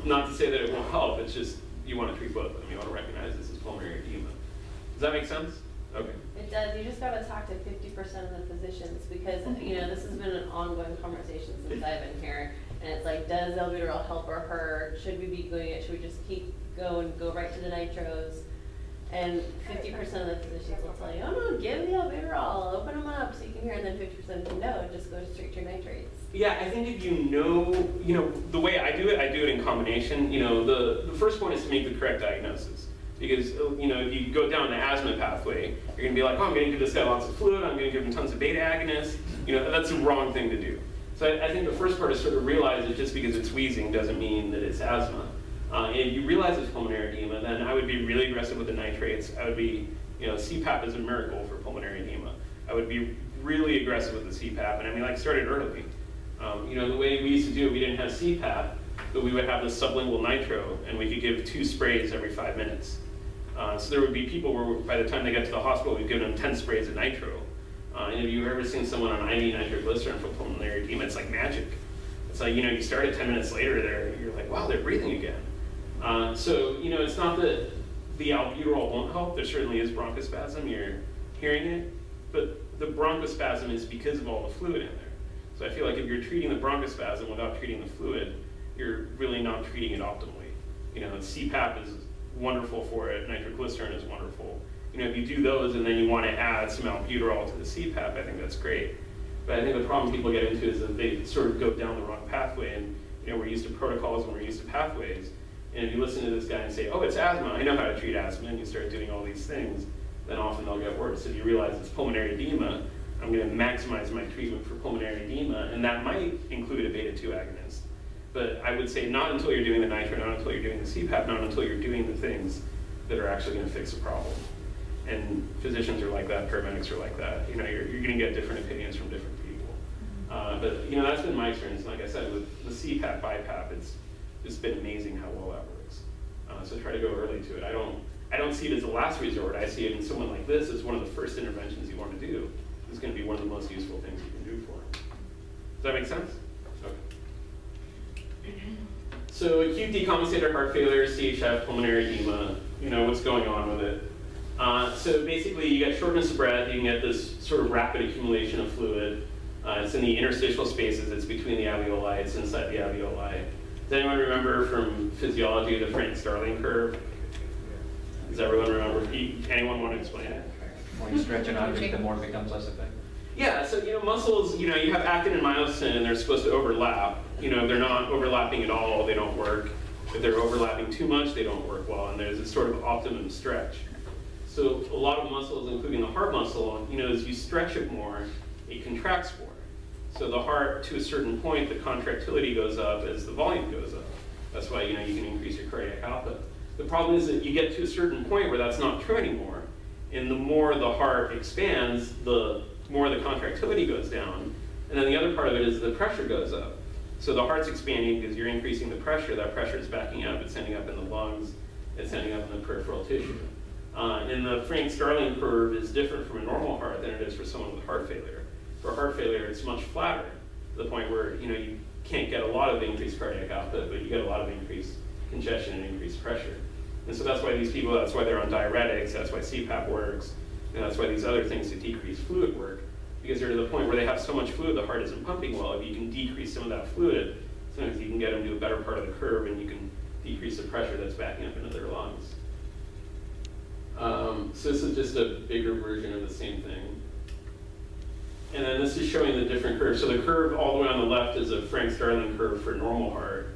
not to say that it won't help, it's just you want to treat both of them. You want to recognize this as pulmonary edema. Does that make sense? Okay. It does. You just got to talk to 50% of the physicians because, this has been an ongoing conversation since I've been here. And it's like, does albuterol help or hurt? Should we be doing it? Should we just keep going, go right to the nitros? And 50% of the physicians will tell you, oh no, give the albuterol, open them up so you can hear, and then 50% will no, just go straight to your nitrates. Yeah, I think if you know, the way I do it in combination. The first point is to make the correct diagnosis. Because, if you go down the asthma pathway, you're going to be like, oh, I'm going to give this guy lots of fluid, I'm going to give him tons of beta agonists. That's the wrong thing to do. So I think the first part is sort of realize that just because it's wheezing doesn't mean that it's asthma. And if you realize it's pulmonary edema, then I would be really aggressive with the nitrates. I would be, CPAP is a miracle for pulmonary edema. I would be really aggressive with the CPAP, and I mean, started early. The way we used to do it, we didn't have CPAP, but we would have the sublingual nitro, and we could give 2 sprays every 5 minutes. So there would be people where by the time they got to the hospital, we'd give them 10 sprays of nitro. And if you've ever seen someone on IV nitroglycerin for pulmonary edema, it's like magic. It's like, you start it 10 minutes later, you're like, wow, they're breathing again. So, it's not that the albuterol won't help. There certainly is bronchospasm. You're hearing it. But the bronchospasm is because of all the fluid in there. So I feel like if you're treating the bronchospasm without treating the fluid, you're really not treating it optimally. CPAP is wonderful for it. Nitroglycerin is wonderful. If you do those and then you want to add some albuterol to the CPAP, I think that's great. But I think the problem people get into is that they sort of go down the wrong pathway, and we're used to protocols and we're used to pathways. And if you listen to this guy and say, oh, it's asthma, I know how to treat asthma, and you start doing all these things, then often they'll get worse. If you realize it's pulmonary edema, I'm going to maximize my treatment for pulmonary edema, and that might include a beta-2 agonist. But I would say not until you're doing the nitro, not until you're doing the CPAP, not until you're doing the things that are actually going to fix the problem. And physicians are like that, paramedics are like that. You're going to get different opinions from different people. But that's been my experience. Like I said, with the CPAP, BiPAP, it's just been amazing how well that works. So try to go early to it. I don't see it as a last resort. I see it in someone like this as one of the first interventions you want to do. It's going to be one of the most useful things you can do for them. Does that make sense? Okay. So acute decompensated heart failure, CHF, pulmonary edema, what's going on with it? So basically you get shortness of breath, you can get this sort of rapid accumulation of fluid. It's in the interstitial spaces, it's between the alveoli, it's inside the alveoli. Does anyone remember from physiology the Frank Starling curve? Does everyone remember? Anyone want to explain it? The more you stretch an object, the more it becomes less effective. Yeah, so muscles, you have actin and myosin, and they're supposed to overlap. They're not overlapping at all, they don't work. If they're overlapping too much, they don't work well, and there's a sort of optimum stretch. So a lot of muscles, including the heart muscle, as you stretch it more, it contracts more. So the heart, to a certain point, the contractility goes up as the volume goes up. That's why you can increase your cardiac output. The problem is that you get to a certain point where that's not true anymore, and the more the heart expands, the more the contractility goes down, and then the other part of it is the pressure goes up. So the heart's expanding because you're increasing the pressure. That pressure is backing up. It's ending up in the lungs. It's ending up in the peripheral tissue. And the Frank Starling curve is different from a normal heart than it is for someone with heart failure. For heart failure, it's much flatter, to the point where you can't get a lot of increased cardiac output, but you get a lot of increased congestion and increased pressure. And so that's why these people, that's why they're on diuretics, that's why CPAP works, and that's why these other things to decrease fluid work, because they're to the point where they have so much fluid the heart isn't pumping well. If you can decrease some of that fluid, sometimes you can get them to a better part of the curve and you can decrease the pressure that's backing up into their lungs. So this is just a bigger version of the same thing. And then this is showing the different curves. So the curve all the way on the left is a Frank Starling curve for normal heart.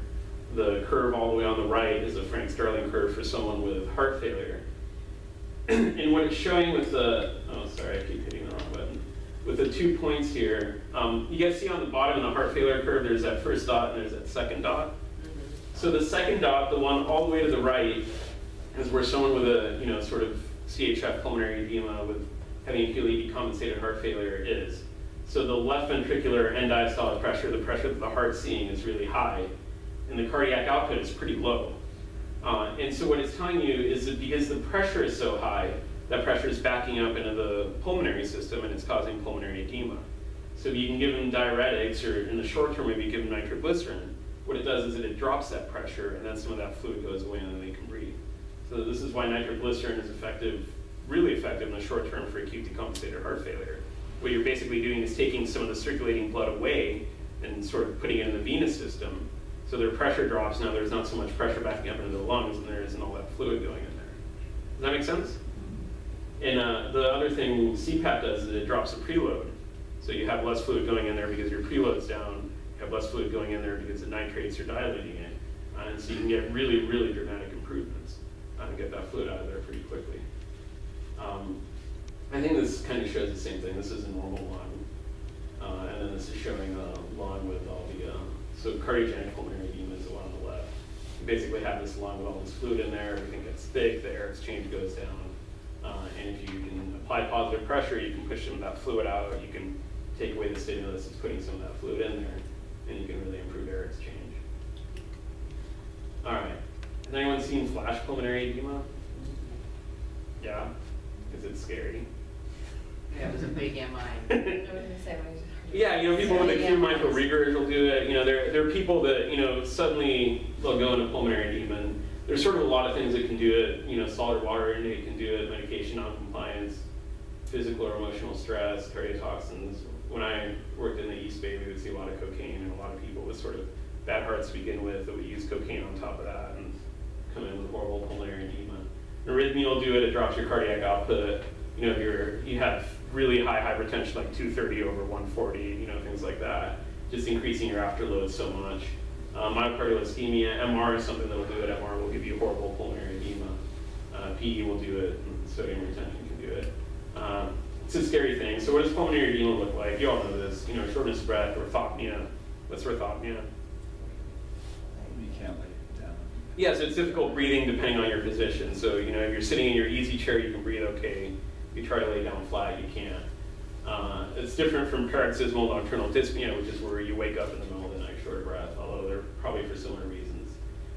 The curve all the way on the right is a Frank Starling curve for someone with heart failure. And what it's showing with the, oh sorry, I keep hitting the wrong button. With the 2 points here, you guys see on the bottom of the heart failure curve, there's that first dot and there's that second dot. So the second dot, the one all the way to the right, is where someone with a sort of CHF pulmonary edema with having acutely decompensated heart failure is. So the left ventricular end diastolic pressure, the pressure that the heart's seeing, is really high, and the cardiac output is pretty low. And so what it's telling you is that because the pressure is so high, that pressure is backing up into the pulmonary system and it's causing pulmonary edema. So if you can give them diuretics, or in the short term maybe give them nitroglycerin, what it does is it drops that pressure, and then some of that fluid goes away, and then they can breathe. So this is why nitroglycerin is effective, really effective in the short term for acute decompensated heart failure. What you're basically doing is taking some of the circulating blood away and sort of putting it in the venous system, so their pressure drops. Now there's not so much pressure backing up into the lungs, and there isn't all that fluid going in there. Does that make sense? And the other thing CPAP does is it drops the preload. So you have less fluid going in there because your preload's down. You have less fluid going in there because the nitrates are dilating it. And so you can get really, really dramatic improvements and get that fluid out of there pretty quickly. I think this kind of shows the same thing. This is a normal lung. And then this is showing a lung with all the, so cardiogenic pulmonary edema is the one on the left. You basically have this lung with all this fluid in there, everything gets thick, the air exchange goes down. And if you can apply positive pressure, you can push some of that fluid out, you can take away the stimulus that's putting some of that fluid in there, and you can really improve air exchange. All right, has anyone seen flash pulmonary edema? Yeah, is it scary? Yeah, it was a big MI. Yeah, you know, people with acute mitral regurg will do it. You know, there are people that, you know, suddenly they'll go into pulmonary edema. And there's sort of a lot of things that can do it. You know, solid water intake can do it, medication noncompliance, physical or emotional stress, cardiotoxins. When I worked in the East Bay, we would see a lot of cocaine and a lot of people with sort of bad hearts to begin with that would use cocaine on top of that and come in with horrible pulmonary edema. Arrhythmia will do it. It drops your cardiac output. You know, if you have really high hypertension, like 230 over 140, you know, things like that, just increasing your afterload so much. Myocardial ischemia, MR is something that will do it. MR will give you horrible pulmonary edema. PE will do it, and sodium retention can do it. It's a scary thing. So what does pulmonary edema look like? You all know this, you know, shortness of breath, orthopnea. What's orthopnea? You can't lay it down. Yeah, so it's difficult breathing depending on your position. So, you know, if you're sitting in your easy chair, you can breathe okay. If you try to lay down flat, you can't. It's different from paroxysmal nocturnal dyspnea, which is where you wake up in the middle of the night short of breath, although they're probably for similar reasons.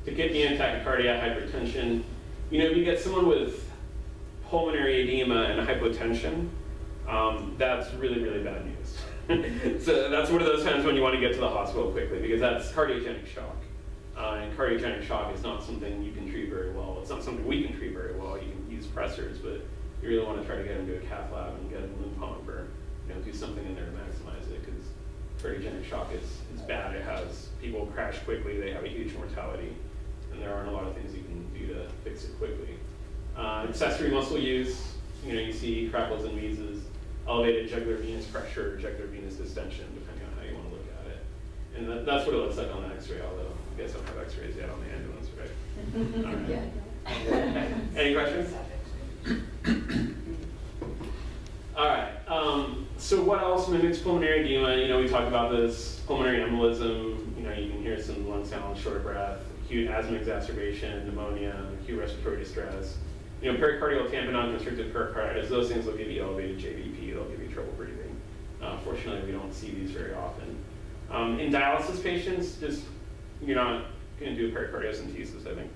Tachypnea, tachycardia, hypertension. You know, if you get someone with pulmonary edema and hypotension, that's really, really bad news. So that's one of those times when you want to get to the hospital quickly, because that's cardiogenic shock. And cardiogenic shock is not something you can treat very well. It's not something we can treat very well. You can use pressors, but you really want to try to get them to a cath lab and get a balloon pump or, you know, do something in there to maximize it, because cardiogenic shock is bad. It has people crash quickly. They have a huge mortality, and there aren't a lot of things you can do to fix it quickly. Accessory muscle use, you know, you see crackles and wheezes, elevated jugular venous pressure, jugular venous distension, depending on how you want to look at it. And that's what it looks like on the x-ray, although you guys don't have x-rays yet on the ambulance, right? Right. Any questions? All right, so what else mimics pulmonary edema? You know, we talked about this, pulmonary embolism, you know, you can hear some lung sound, short of breath, acute asthma exacerbation, pneumonia, acute respiratory distress. You know, pericardial tamponade, constrictive pericarditis, those things will give you elevated JVP, they'll give you trouble breathing. Fortunately, we don't see these very often. In dialysis patients, just, you're not going to do pericardiocentesis, I think.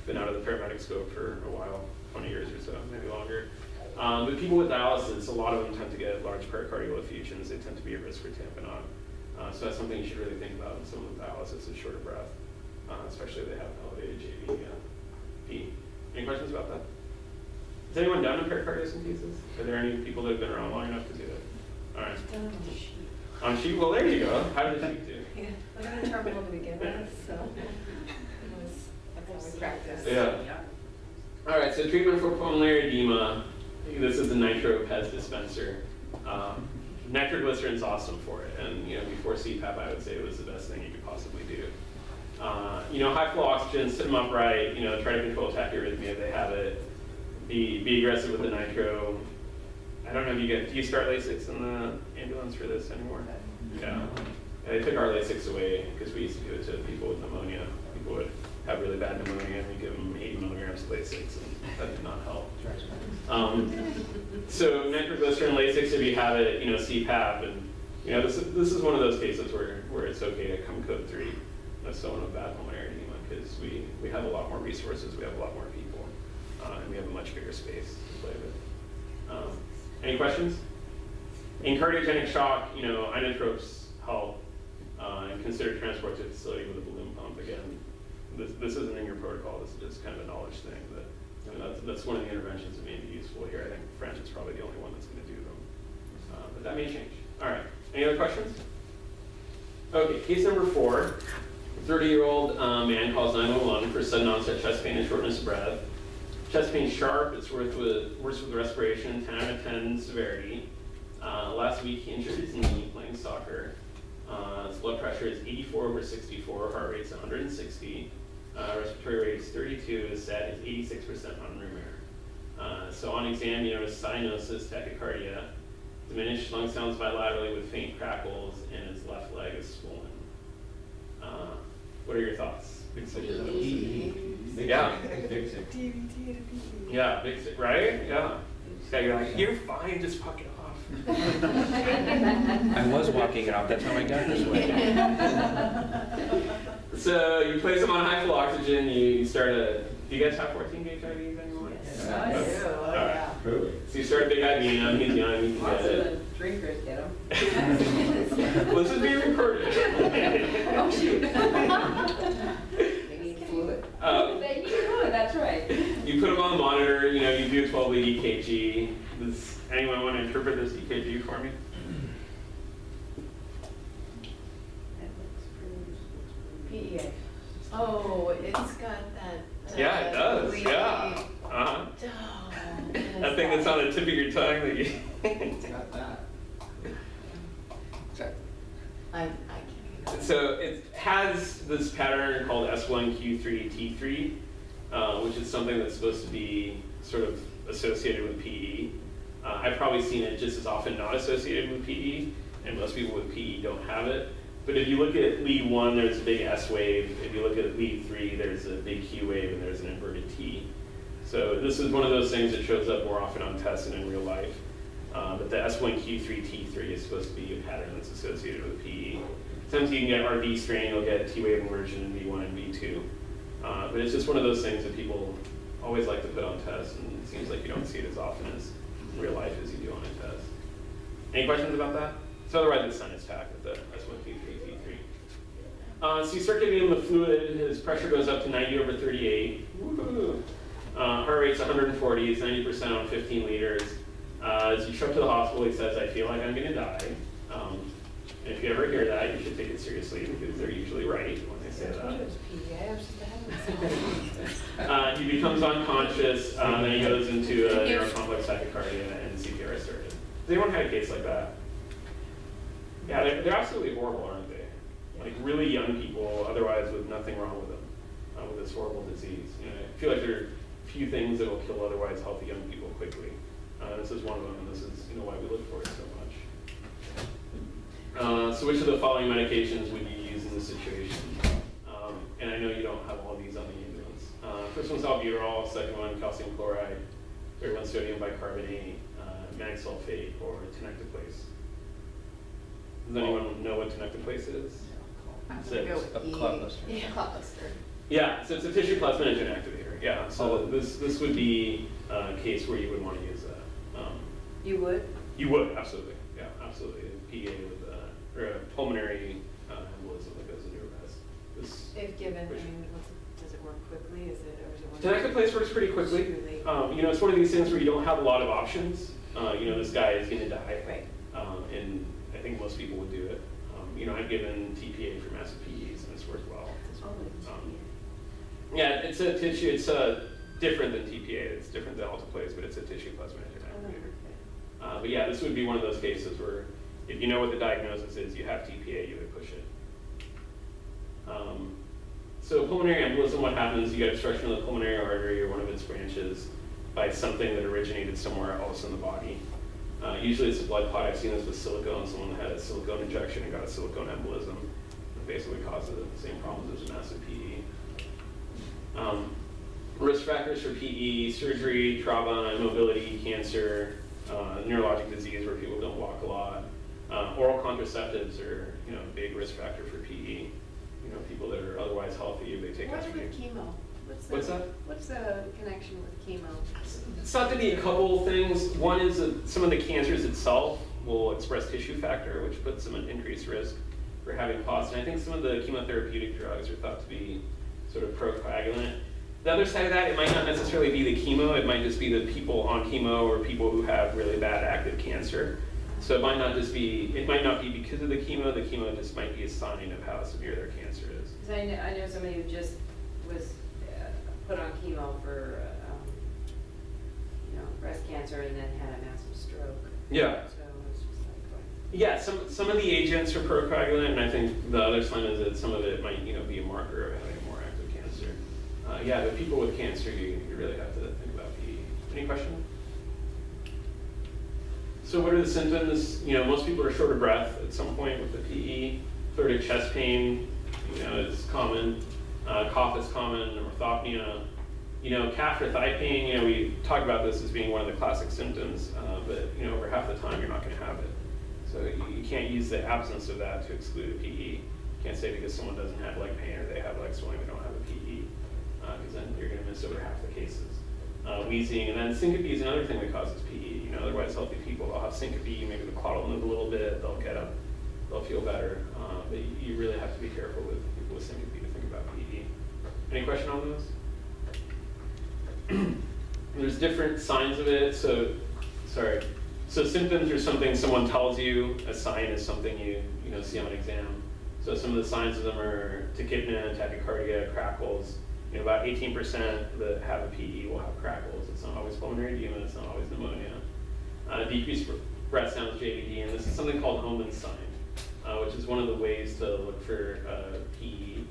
Been out of the paramedic scope for a while, 20 years or so, maybe longer. But people with dialysis, a lot of them tend to get large pericardial effusions. They tend to be at risk for tamponade. So that's something you should really think about when someone with dialysis is short of breath, especially if they have elevated JVP. Any questions about that? Has anyone done a pericardiocentesis? Are there any people that have been around long enough to do it? All right. Done on sheet. On sheet? Well, there you go. How did the sheet do? Yeah, I was in terminal to begin with, so that's how we practice. Yeah. All right, so treatment for pulmonary edema. This is the nitro PEZ dispenser. Nitroglycerin is awesome for it, and you know, before CPAP, I would say it was the best thing you could possibly do. You know, high flow oxygen, sit them upright. You know, try to control tachyarrhythmia if they have it. Be aggressive with the nitro. I don't know if do you start Lasix in the ambulance for this anymore? Yeah. They took our Lasix away because we used to do it to people with pneumonia. People would have really bad pneumonia, and we give them 80 milligrams of Lasix, and that did not help. So nitroglycerin, Lasix, if you have it, you know, CPAP, and you know, this is one of those cases where it's okay to come code 3 with someone with bad pulmonary edema, because we have a lot more resources, we have a lot more people, and we have a much bigger space to play with. Any questions? In cardiogenic shock, you know, inotropes help. In consider transport to a facility with a balloon pump. Again, this isn't in your protocol. This is just kind of a knowledge thing. But I mean, that's one of the interventions that may be useful here. I think French is probably the only one that's going to do them. But that may change. All right. Any other questions? Okay, case number 4. A 30-year-old man calls 911 for sudden onset chest pain and shortness of breath. Chest pain sharp, it's worse with respiration, 10 out of 10 severity. Last week he injured his knee playing soccer. His blood pressure is 84/64, heart rate's 160. Respiratory rate is 32, his SAT is 86% on room air. So on exam, you notice cyanosis, tachycardia, diminished lung sounds bilaterally with faint crackles, and his left leg is swollen. What are your thoughts? Big sick. Yeah. Big sick. Yeah, big sick, right? Yeah. You're like, you're fine, just fuck it off. I was walking it off, that's how I got this way. So you place him on high flow oxygen, you start a, do you guys have 14 gauge IVs anymore? Yes. Okay. Oh, All right. yeah. So you start a big IV on him, he's young, you can Lots get it. of drinkers get them. Well, this is being recorded. Oh, shoot. They need fluid. They need fluid, that's right. You put him on the monitor, you know, you do a 12-lead EKG. Does anyone want to interpret this EKG for me? PEA. Oh, it's got that. Yeah, it does, really- yeah. Uh-huh. Oh, That thing that's on the tip of your tongue that you... It's got that. I can't. So it has this pattern called S1Q3T3, which is something that's supposed to be sort of associated with PE. I've probably seen it just as often not associated with PE, and most people with PE don't have it. But if you look at lead 1, there's a big S wave. If you look at lead 3, there's a big Q wave, and there's an inverted T. So this is one of those things that shows up more often on tests than in real life. But the S1Q3T3 is supposed to be a pattern that's associated with PE. Sometimes you can get RV strain, you'll get T wave inversion in V1 and V2. But it's just one of those things that people always like to put on tests, and it seems like you don't see it as often as in real life as you do on a test. Any questions about that? So otherwise it's sinus tach with the S1Q3T3. So you start giving him the fluid, his pressure goes up to 90/38. Woohoo! Heart rate's 140, it's 90% on 15 liters. As you show up to the hospital, he says, I feel like I'm gonna die. And if you ever hear that, you should take it seriously because they're usually right when they say that. He becomes unconscious, then he goes into a neurocomplex tachycardia and CPR is started. Has anyone had a case like that? Yeah, they're absolutely horrible, aren't they? Like really young people, otherwise with nothing wrong with them, with this horrible disease. You know, I feel like there are few things that will kill otherwise healthy young people quickly. This is one of them, and this is why we look for it so much. So which of the following medications would you use in this situation? And I know you don't have all of these on the ambulance. First one's albuterol, second one calcium chloride, third one sodium bicarbonate, mag sulfate, or tenecteplase. Does anyone know what tenecteplase is? I'm gonna go with A E. clot buster. Yeah, clot buster. Yeah, so it's a tissue plasminogen activator. Yeah, so this would be a case where you would want to use that. You would? You would, absolutely. Yeah, absolutely. PA with or a pulmonary embolism that goes into a rest. If given, I mean, does it work quickly? Is it, or is it one? Tenecteplase works pretty quickly. You know, it's one of these things where you don't have a lot of options. You know, this guy is going to die. Right. And I think most people would do it. You know, I've given TPA for massive PEs and it's worked well. Yeah, it's a tissue, it's different than TPA, it's different than alteplase, but it's a tissue plasminogen activator. But yeah, this would be one of those cases where if you know what the diagnosis is, you have TPA, you would push it. So pulmonary embolism, what happens, you get obstruction of the pulmonary artery or one of its branches by something that originated somewhere else in the body. Usually it's a blood clot. I've seen this with silicone. Someone had a silicone injection and got a silicone embolism. It basically causes the same problems as a massive PE. Risk factors for PE, surgery, trauma, immobility, cancer, neurologic disease where people don't walk a lot. Oral contraceptives are, you know, a big risk factor for PE. You know, people that are otherwise healthy, if they take What estrogen. with chemo? What's that? What's the connection with chemo? It's thought to be a couple things. One is that some of the cancers itself will express tissue factor, which puts them at increased risk for for having clots, and I think some of the chemotherapeutic drugs are thought to be sort of procoagulant. The other side of that, it might not necessarily be the chemo, it might just be the people on chemo or people who have really bad active cancer. So it might not be because of the chemo just might be a sign of how severe their cancer is. Because I know somebody who just was put on chemo for, breast cancer and then had a massive stroke. Yeah. So it's just like, what? Yeah, some of the agents are procoagulant, and I think the other sign is that some of it might be a marker of having more active cancer. Yeah, but people with cancer, you really have to think about PE. Any question? So what are the symptoms? Most people are short of breath at some point with the PE. Pleuritic chest pain, is common. Cough is common. Orthopnea. Calf or thigh pain. We talk about this as being one of the classic symptoms, but over half the time you're not going to have it. So you can't use the absence of that to exclude a PE. You can't say because someone doesn't have leg pain or they have leg swelling, they don't have a PE, because then you're going to miss over half the cases. Wheezing, and then syncope is another thing that causes PE. Otherwise healthy people will have syncope, maybe the clot will move a little bit, they'll get up, they'll feel better. But you really have to be careful with people with syncope to think about PE. Any question on those? There's different signs of it. So symptoms are something someone tells you. A sign is something you see on an exam. So some of the signs of them are tachypnea, tachycardia, crackles. About 18% that have a PE will have crackles. It's not always pulmonary edema, it's not always pneumonia. Decreased breath sounds, JVD, and this is something called Homan's sign, which is one of the ways to look for PE.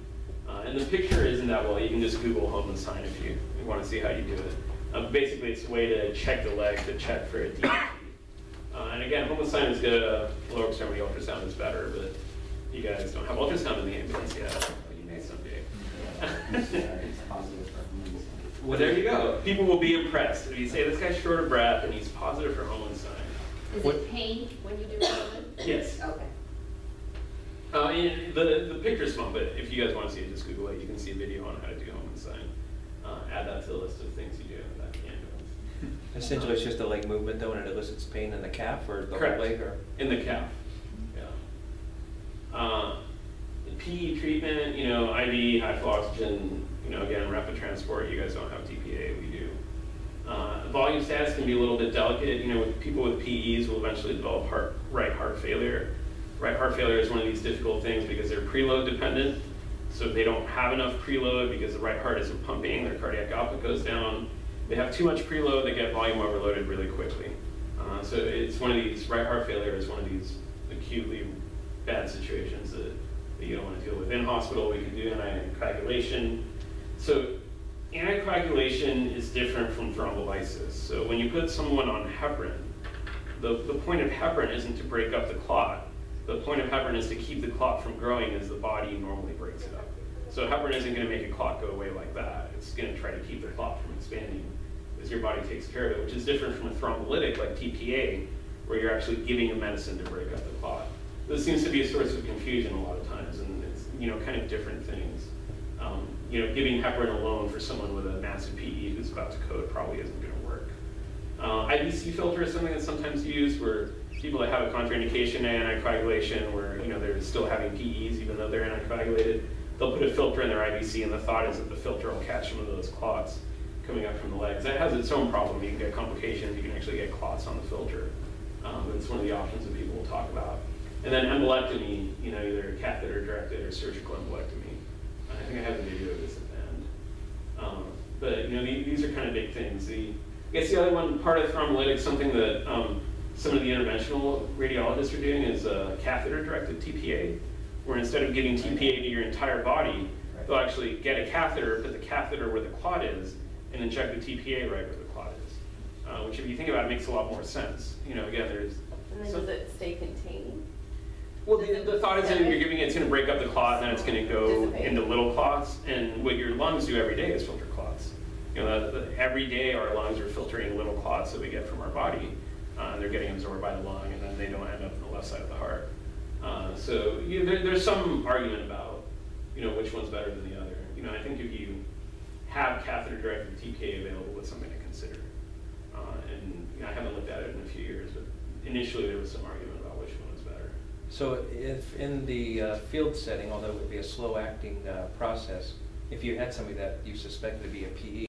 And the picture isn't that well. You can just Google Homan's sign if you want to see how you do it. Basically, it's a way to check the leg to check for a DVT. And again, Homan's sign is good. Lower extremity ultrasound is better, but you guys don't have ultrasound in the ambulance yet. But you may someday. Well, there you go. People will be impressed if you say this guy's short of breath and he's positive for Homan's sign. Is it pain when you do Homan? Yes. Okay. The picture's small, but if you guys want to see it, just Google it. You can see a video on how to do Homan's sign. Add that to the list of things you do in that ambulance. Essentially, it's just a leg movement, though, and it elicits pain in the calf or the Correct. whole leg? Or? In the calf. Yeah. The PE treatment, IV, high flow oxygen, again, rapid transport. You guys don't have TPA, we do. Volume status can be a little bit delicate. With people with PEs will eventually develop right heart failure. Right heart failure is one of these difficult things because they're preload dependent. So if they don't have enough preload because the right heart isn't pumping, their cardiac output goes down. They have too much preload, they get volume overloaded really quickly. So it's one of these, right heart failure is one of these acutely bad situations that you don't want to deal with. In hospital, we can do anticoagulation. So anticoagulation is different from thrombolysis. So when you put someone on heparin, the point of heparin isn't to break up the clot. The point of heparin is to keep the clot from growing as the body normally breaks it up. So heparin isn't going to make a clot go away like that. It's going to try to keep the clot from expanding as your body takes care of it, which is different from a thrombolytic like TPA, where you're actually giving a medicine to break up the clot. This seems to be a source of confusion a lot of times, and it's kind of different things. Giving heparin alone for someone with a massive PE who's about to code probably isn't going to work. IVC filter is something that's sometimes used where people that have a contraindication to anticoagulation, where they're still having PEs even though they're anticoagulated, they'll put a filter in their IVC, and the thought is that the filter will catch some of those clots coming up from the legs. That has its own problem. You can get complications. You can actually get clots on the filter. But it's one of the options that people will talk about. And then embolectomy, either catheter directed or surgical embolectomy. I think I have a video of this at the end. But these are kind of big things. I guess the other one, part of thrombolytics, something that some of the interventional radiologists are doing is catheter directed TPA, where instead of giving TPA to your entire body, they'll actually get a catheter, put the catheter where the clot is, and inject the TPA right where the clot is. Which, if you think about it, makes a lot more sense. Again, there's. And then does it stay contained? Well, the thought is that if you're giving it, it's going to break up the clot, and then it's going to go into little clots. And what your lungs do every day is filter clots. Every day our lungs are filtering little clots that we get from our body, and they're getting absorbed by the lung, and then they don't end up in the left side of the heart. So there's some argument about which one's better than the other. I think if you have catheter-directed TPA available, it's something to consider. And I haven't looked at it in a few years, but initially there was some argument about which one was better. So if in the field setting, although it would be a slow-acting process, if you had somebody that you suspected to be a PE,